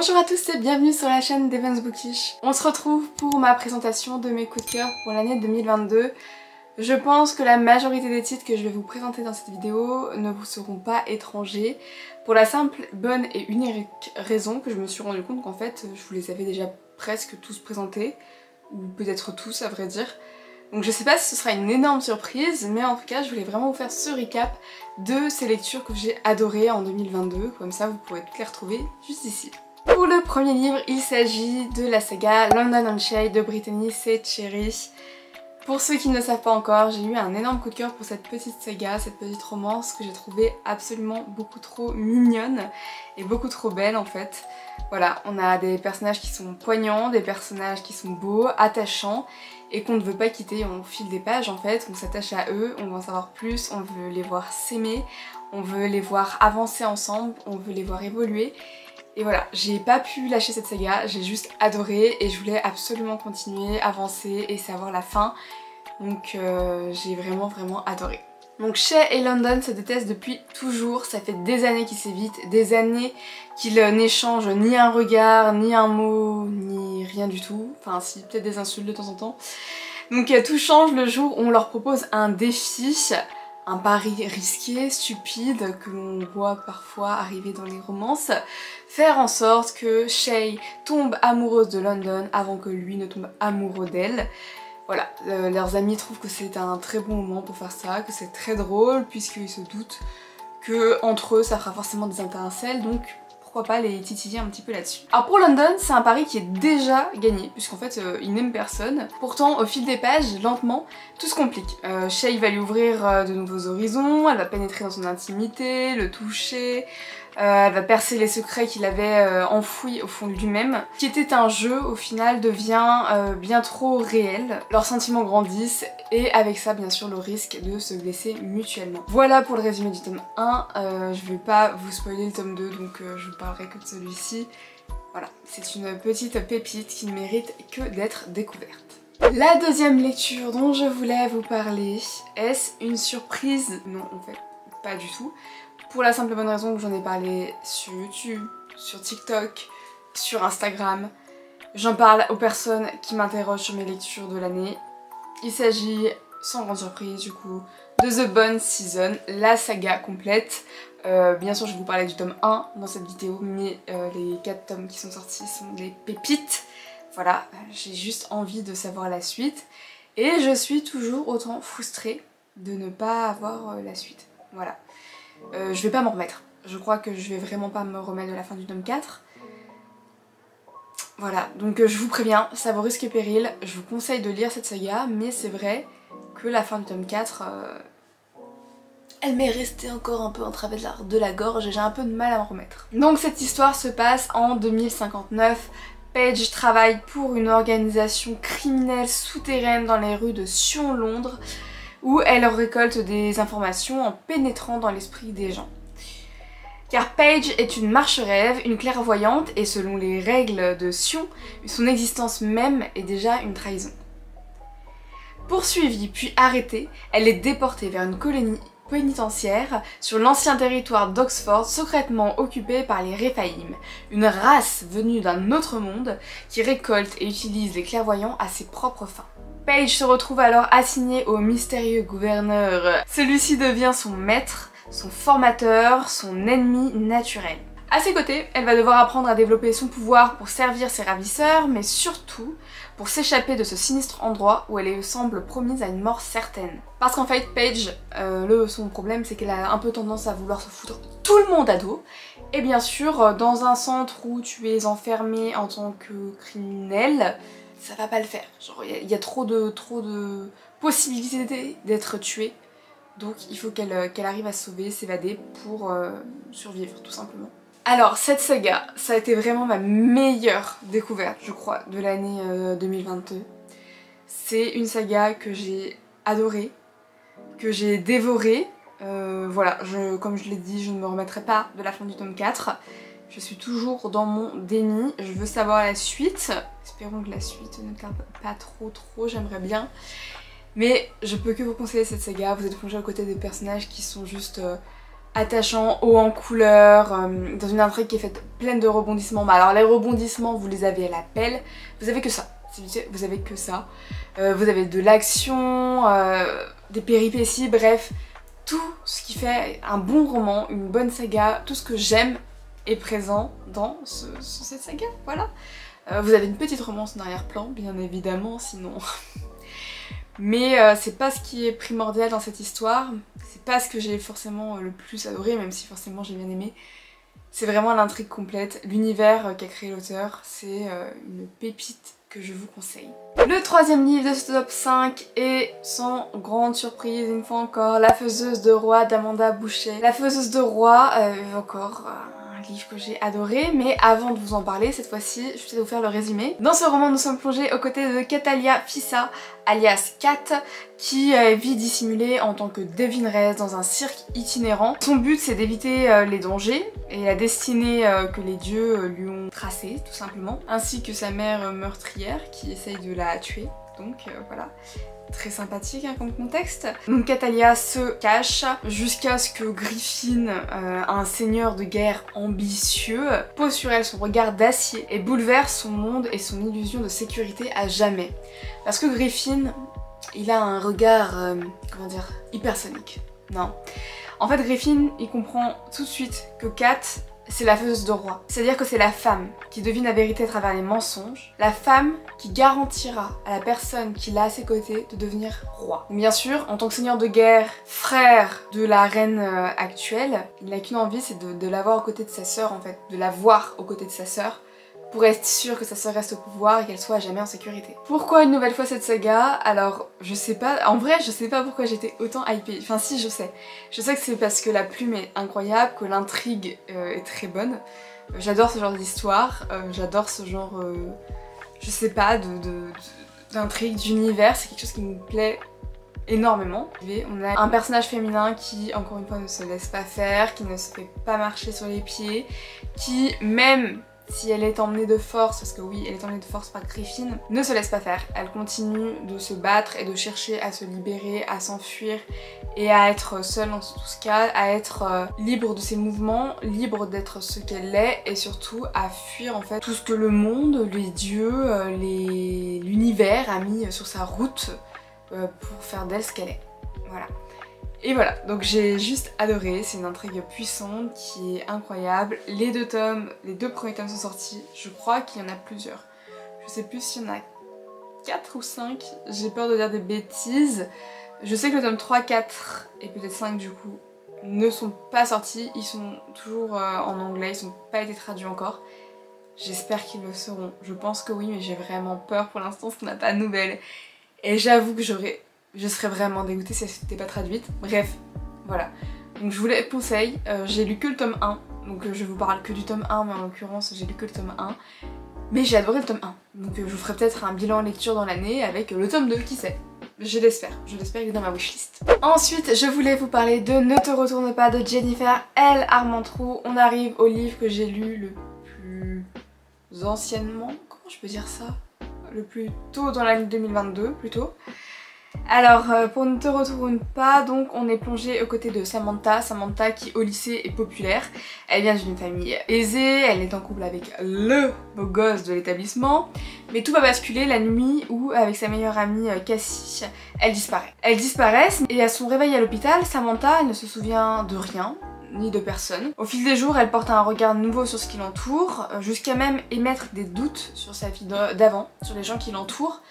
Bonjour à tous et bienvenue sur la chaîne d'Evans Bookish. On se retrouve pour ma présentation de mes coups de cœur pour l'année 2022. Je pense que la majorité des titres que je vais vous présenter dans cette vidéo ne vous seront pas étrangers pour la simple, bonne et unique raison que je me suis rendu compte qu'en fait je vous les avais déjà presque tous présentés, ou peut-être tous à vrai dire. Donc je sais pas si ce sera une énorme surprise, mais en tout cas je voulais vraiment vous faire ce recap de ces lectures que j'ai adorées en 2022, comme ça vous pourrez toutes les retrouver juste ici. Pour le premier livre, il s'agit de la saga London Unchained de Brittany C. Cherry. Pour ceux qui ne le savent pas encore, j'ai eu un énorme coup de cœur pour cette petite saga, cette petite romance que j'ai trouvée absolument beaucoup trop mignonne et beaucoup trop belle en fait. Voilà, on a des personnages qui sont poignants, des personnages qui sont beaux, attachants et qu'on ne veut pas quitter au fil des pages en fait. On s'attache à eux, on veut en savoir plus, on veut les voir s'aimer, on veut les voir avancer ensemble, on veut les voir évoluer. Et voilà, j'ai pas pu lâcher cette saga, j'ai juste adoré et je voulais absolument continuer, avancer et savoir la fin. Donc j'ai vraiment adoré. Donc Shay et London se détestent depuis toujours, ça fait des années qu'ils s'évitent, des années qu'ils n'échangent ni un regard, ni un mot, ni rien du tout. Enfin si, peut-être des insultes de temps en temps. Donc tout change le jour où on leur propose un défi, un pari risqué, stupide, que l'on voit parfois arriver dans les romances. Faire en sorte que Shay tombe amoureuse de London avant que lui ne tombe amoureux d'elle. Voilà, leurs amis trouvent que c'est un très bon moment pour faire ça, que c'est très drôle puisqu'ils se doutent que entre eux ça fera forcément des étincelles, donc pourquoi pas les titiller un petit peu là-dessus. Alors pour London, c'est un pari qui est déjà gagné puisqu'en fait il n'aime personne. Pourtant au fil des pages, lentement, tout se complique. Shay va lui ouvrir de nouveaux horizons, elle va pénétrer dans son intimité, le toucher, elle va percer les secrets qu'il avait enfouis au fond de lui-même. Ce qui était un jeu, au final, devient bien trop réel. Leurs sentiments grandissent et avec ça, bien sûr, le risque de se blesser mutuellement. Voilà pour le résumé du tome 1. Je vais pas vous spoiler le tome 2, donc je vous parlerai que de celui-ci. Voilà, c'est une petite pépite qui ne mérite que d'être découverte. La deuxième lecture dont je voulais vous parler, est-ce une surprise? Non, en fait, pas du tout. Pour la simple et bonne raison que j'en ai parlé sur YouTube, sur TikTok, sur Instagram. J'en parle aux personnes qui m'interrogent sur mes lectures de l'année. Il s'agit, sans grande surprise du coup, de The Bone Season, la saga complète. Bien sûr je vais vous parler du tome 1 dans cette vidéo, mais les 4 tomes qui sont sortis sont des pépites. Voilà, j'ai juste envie de savoir la suite. Et je suis toujours autant frustrée de ne pas avoir la suite. Voilà. Je vais pas m'en remettre. Je crois que je vais vraiment pas me remettre de la fin du tome 4. Voilà, donc je vous préviens, ça vaut risque et péril. Je vous conseille de lire cette saga, mais c'est vrai que la fin du tome 4, elle m'est restée encore un peu en travers de la gorge et j'ai un peu de mal à m'en remettre. Donc cette histoire se passe en 2059. Paige travaille pour une organisation criminelle souterraine dans les rues de Sion, Londres, où elle récolte des informations en pénétrant dans l'esprit des gens. Car Paige est une marche-rêve, une clairvoyante, et selon les règles de Sion, son existence même est déjà une trahison. Poursuivie puis arrêtée, elle est déportée vers une colonie pénitentiaire sur l'ancien territoire d'Oxford, secrètement occupé par les Rephaim, une race venue d'un autre monde qui récolte et utilise les clairvoyants à ses propres fins. Paige se retrouve alors assignée au mystérieux gouverneur. Celui-ci devient son maître, son formateur, son ennemi naturel. À ses côtés, elle va devoir apprendre à développer son pouvoir pour servir ses ravisseurs, mais surtout pour s'échapper de ce sinistre endroit où elle semble promise à une mort certaine. Parce qu'en fait, Paige, son problème c'est qu'elle a un peu tendance à vouloir se foutre tout le monde à dos. Et bien sûr, dans un centre où tu es enfermé en tant que criminel, ça va pas le faire. Genre il y a trop de possibilités d'être tuée. Donc il faut qu'elle arrive à se sauver, s'évader pour survivre tout simplement. Alors cette saga, ça a été vraiment ma meilleure découverte je crois de l'année 2022. C'est une saga que j'ai adorée, que j'ai dévorée. Voilà, comme je l'ai dit, je ne me remettrai pas de la fin du tome 4. Je suis toujours dans mon déni, je veux savoir la suite. Espérons que la suite ne tarde pas trop, j'aimerais bien. Mais je peux que vous conseiller cette saga, vous êtes plongé aux côtés des personnages qui sont juste attachant, haut en couleur, dans une intrigue qui est faite pleine de rebondissements. Bah alors les rebondissements, vous les avez à la pelle, vous avez que ça. Vous avez que ça. Vous avez de l'action, des péripéties, bref, tout ce qui fait un bon roman, une bonne saga, tout ce que j'aime est présent dans cette saga, voilà. Vous avez une petite romance en arrière-plan, bien évidemment, sinon... Mais c'est pas ce qui est primordial dans cette histoire, c'est pas ce que j'ai forcément le plus adoré, même si forcément j'ai bien aimé. C'est vraiment l'intrigue complète, l'univers qu'a créé l'auteur, c'est une pépite que je vous conseille. Le troisième livre de ce top 5 est, sans grande surprise, une fois encore, La Faiseuse de Roi d'Amanda Boucher. La Faiseuse de Roi, encore un livre que j'ai adoré, mais avant de vous en parler, cette fois-ci, je vais peut-être vous faire le résumé. Dans ce roman, nous sommes plongés aux côtés de Catalia Fissa, alias Kat, qui vit dissimulée en tant que devineresse dans un cirque itinérant. Son but, c'est d'éviter les dangers et la destinée que les dieux lui ont tracée, tout simplement, ainsi que sa mère meurtrière qui essaye de la tuer. Donc voilà. Très sympathique hein, comme contexte. Donc Catalia se cache jusqu'à ce que Griffin, un seigneur de guerre ambitieux, pose sur elle son regard d'acier et bouleverse son monde et son illusion de sécurité à jamais. Parce que Griffin, il a un regard, comment dire, hypersonique. Non. En fait Griffin, il comprend tout de suite que Kat, c'est la faiseuse de roi. C'est-à-dire que c'est la femme qui devine la vérité à travers les mensonges, la femme qui garantira à la personne qui l'a à ses côtés de devenir roi. Bien sûr, en tant que seigneur de guerre, frère de la reine actuelle, il n'a qu'une envie, c'est de l'avoir aux côtés de sa sœur en fait, de la voir aux côtés de sa sœur, pour être sûr que sa sœur reste au pouvoir et qu'elle soit à jamais en sécurité. Pourquoi une nouvelle fois cette saga? Alors, je sais pas, en vrai je sais pas pourquoi j'étais autant hypée, enfin si je sais. Je sais que c'est parce que la plume est incroyable, que l'intrigue est très bonne. J'adore ce genre d'histoire, j'adore ce genre, je sais pas, d'intrigue, d'univers, c'est quelque chose qui me plaît énormément. On a un personnage féminin qui, encore une fois, ne se laisse pas faire, qui ne se fait pas marcher sur les pieds, qui, même si elle est emmenée de force, parce que oui, elle est emmenée de force par Griffin, ne se laisse pas faire. Elle continue de se battre et de chercher à se libérer, à s'enfuir et à être seule dans tout ce cas, à être libre de ses mouvements, libre d'être ce qu'elle est et surtout à fuir en fait tout ce que le monde, les dieux, l'univers a mis sur sa route pour faire d'elle ce qu'elle est. Voilà. Et voilà, donc j'ai juste adoré, c'est une intrigue puissante qui est incroyable. Les deux premiers tomes sont sortis, je crois qu'il y en a plusieurs. Je sais plus s'il y en a 4 ou 5, j'ai peur de dire des bêtises. Je sais que le tome 3, 4 et peut-être 5 du coup ne sont pas sortis, ils sont toujours en anglais, ils n'ont pas été traduits encore. J'espère qu'ils le seront, je pense que oui, mais j'ai vraiment peur pour l'instant parce qu'on n'a pas de nouvelles. Et j'avoue que je serais vraiment dégoûtée si elle n'était pas traduite. Bref, voilà. Donc je vous les conseille. J'ai lu que le tome 1. Donc je vous parle que du tome 1, mais en l'occurrence j'ai lu que le tome 1. Mais j'ai adoré le tome 1. Donc je vous ferai peut-être un bilan lecture dans l'année avec le tome 2, qui sait. Je l'espère qu'il est dans ma wishlist. Ensuite, je voulais vous parler de Ne te retourne pas de Jennifer L. Armentrout. On arrive au livre que j'ai lu le plus anciennement. Comment je peux dire ça? Le plus tôt dans l'année 2022 plutôt. Alors pour Ne te retourne pas, donc on est plongé aux côtés de Samantha qui au lycée est populaire. Elle vient d'une famille aisée, elle est en couple avec le beau gosse de l'établissement. Mais tout va basculer la nuit où, avec sa meilleure amie Cassie, elle disparaît. Elles disparaissent et à son réveil à l'hôpital, Samantha elle ne se souvient de rien, ni de personne. Au fil des jours, elle porte un regard nouveau sur ce qui l'entoure, jusqu'à même émettre des doutes sur sa vie d'avant, sur les gens qui l'entourent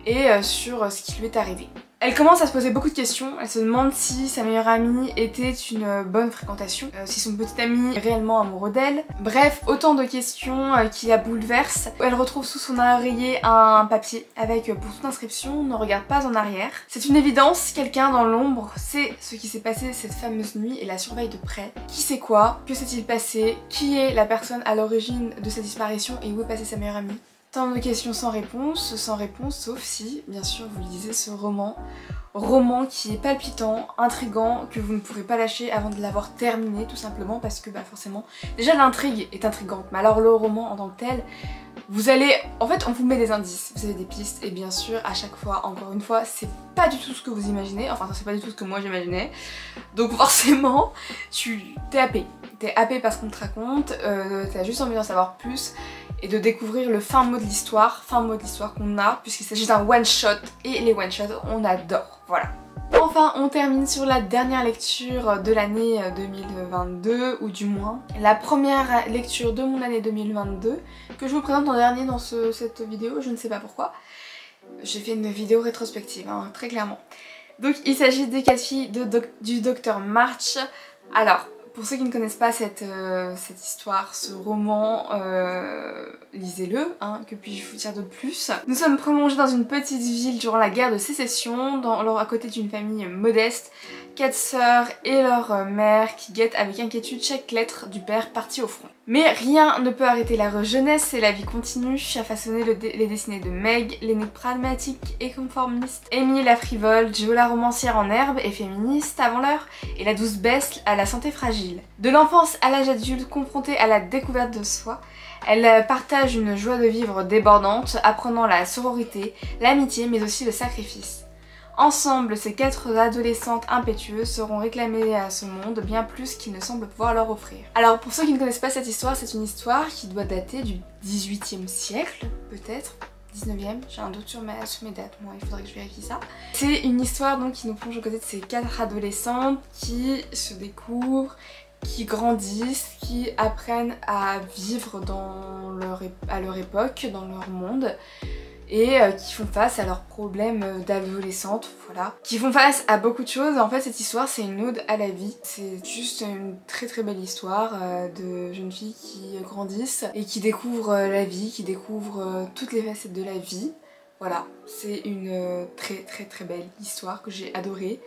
et sur ce qui lui est arrivé. Elle commence à se poser beaucoup de questions, elle se demande si sa meilleure amie était une bonne fréquentation, si son petit ami est réellement amoureux d'elle. Bref, autant de questions qui la bouleversent. Elle retrouve sous son oreiller un papier avec pour toute inscription « Ne regarde pas en arrière ». C'est une évidence, quelqu'un dans l'ombre sait ce qui s'est passé cette fameuse nuit et la surveille de près. Qui sait quoi? Que s'est-il passé? Qui est la personne à l'origine de sa disparition et où est passée sa meilleure amie? Tant de questions sans réponse, sauf si, bien sûr, vous lisez ce roman qui est palpitant, intriguant, que vous ne pourrez pas lâcher avant de l'avoir terminé, tout simplement parce que, bah forcément, déjà l'intrigue est intrigante, mais alors le roman en tant que tel, Vous allez, en fait on vous met des indices, vous avez des pistes et bien sûr à chaque fois, encore une fois, c'est pas du tout ce que vous imaginez, enfin c'est pas du tout ce que moi j'imaginais. Donc forcément, t'es happé. T'es happé par ce qu'on te raconte, t'as juste envie d'en savoir plus et de découvrir le fin mot de l'histoire qu'on a, puisqu'il s'agit d'un one shot et les one shots on adore, voilà. Enfin, on termine sur la dernière lecture de l'année 2022, ou du moins la première lecture de mon année 2022 que je vous présente en dernier dans cette vidéo, je ne sais pas pourquoi. J'ai fait une vidéo rétrospective, hein, très clairement. Donc il s'agit des 4 filles du Dr March. Alors, pour ceux qui ne connaissent pas cette histoire, ce roman, lisez-le, hein, que puis-je vous dire de plus. Nous sommes plongés dans une petite ville durant la guerre de sécession, à côté d'une famille modeste, 4 sœurs et leur mère qui guettent avec inquiétude chaque lettre du père parti au front. Mais rien ne peut arrêter la jeunesse et la vie continue à façonner les destinées de Meg, l'aînée pragmatique et conformiste, Amy la frivole, Jo la romancière en herbe et féministe avant l'heure, et la douce Bess à la santé fragile. De l'enfance à l'âge adulte, confrontée à la découverte de soi, elle partage une joie de vivre débordante, apprenant la sororité, l'amitié mais aussi le sacrifice. Ensemble, ces 4 adolescentes impétueuses seront réclamées à ce monde bien plus qu'il ne semble pouvoir leur offrir. Alors pour ceux qui ne connaissent pas cette histoire, c'est une histoire qui doit dater du 18e siècle, peut-être 19e, j'ai un doute sur mes dates, moi il faudrait que je vérifie ça. C'est une histoire donc qui nous plonge aux côtés de ces 4 adolescentes qui se découvrent, qui grandissent, qui apprennent à vivre à leur époque, dans leur monde, et qui font face à leurs problèmes d'adolescente, voilà. Qui font face à beaucoup de choses. En fait cette histoire c'est une ode à la vie. C'est juste une très très belle histoire de jeunes filles qui grandissent et qui découvrent la vie, qui découvrent toutes les facettes de la vie. Voilà, c'est une très très très belle histoire que j'ai adorée.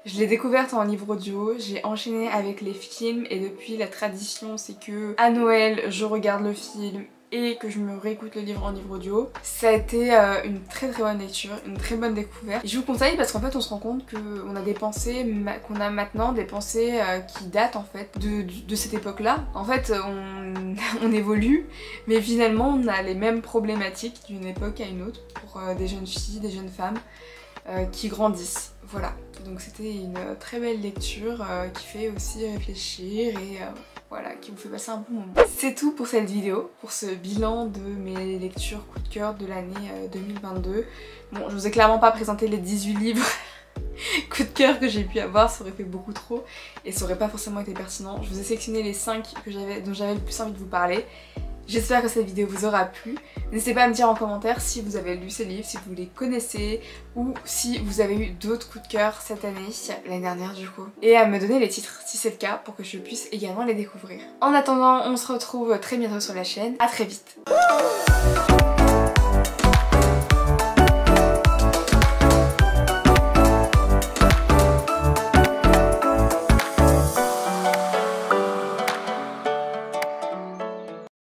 Je l'ai découverte en livre audio, j'ai enchaîné avec les films et depuis la tradition c'est que à Noël je regarde le film et que je me réécoute le livre en livre audio. Ça a été une très très bonne lecture, une très bonne découverte. Et je vous conseille parce qu'en fait on se rend compte qu'on a des pensées, qu'on a maintenant des pensées qui datent en fait de cette époque-là. En fait on évolue, mais finalement on a les mêmes problématiques d'une époque à une autre pour des jeunes filles, des jeunes femmes qui grandissent. Voilà, donc c'était une très belle lecture qui fait aussi réfléchir et voilà, qui vous fait passer un bon moment. C'est tout pour cette vidéo, pour ce bilan de mes lectures coup de cœur de l'année 2022. Bon, je vous ai clairement pas présenté les 18 livres coup de cœur que j'ai pu avoir, ça aurait fait beaucoup trop et ça aurait pas forcément été pertinent. Je vous ai sélectionné les 5 dont j'avais le plus envie de vous parler. J'espère que cette vidéo vous aura plu. N'hésitez pas à me dire en commentaire si vous avez lu ces livres, si vous les connaissez ou si vous avez eu d'autres coups de cœur cette année, l'année dernière du coup. Et à me donner les titres si c'est le cas pour que je puisse également les découvrir. En attendant, on se retrouve très bientôt sur la chaîne. À très vite.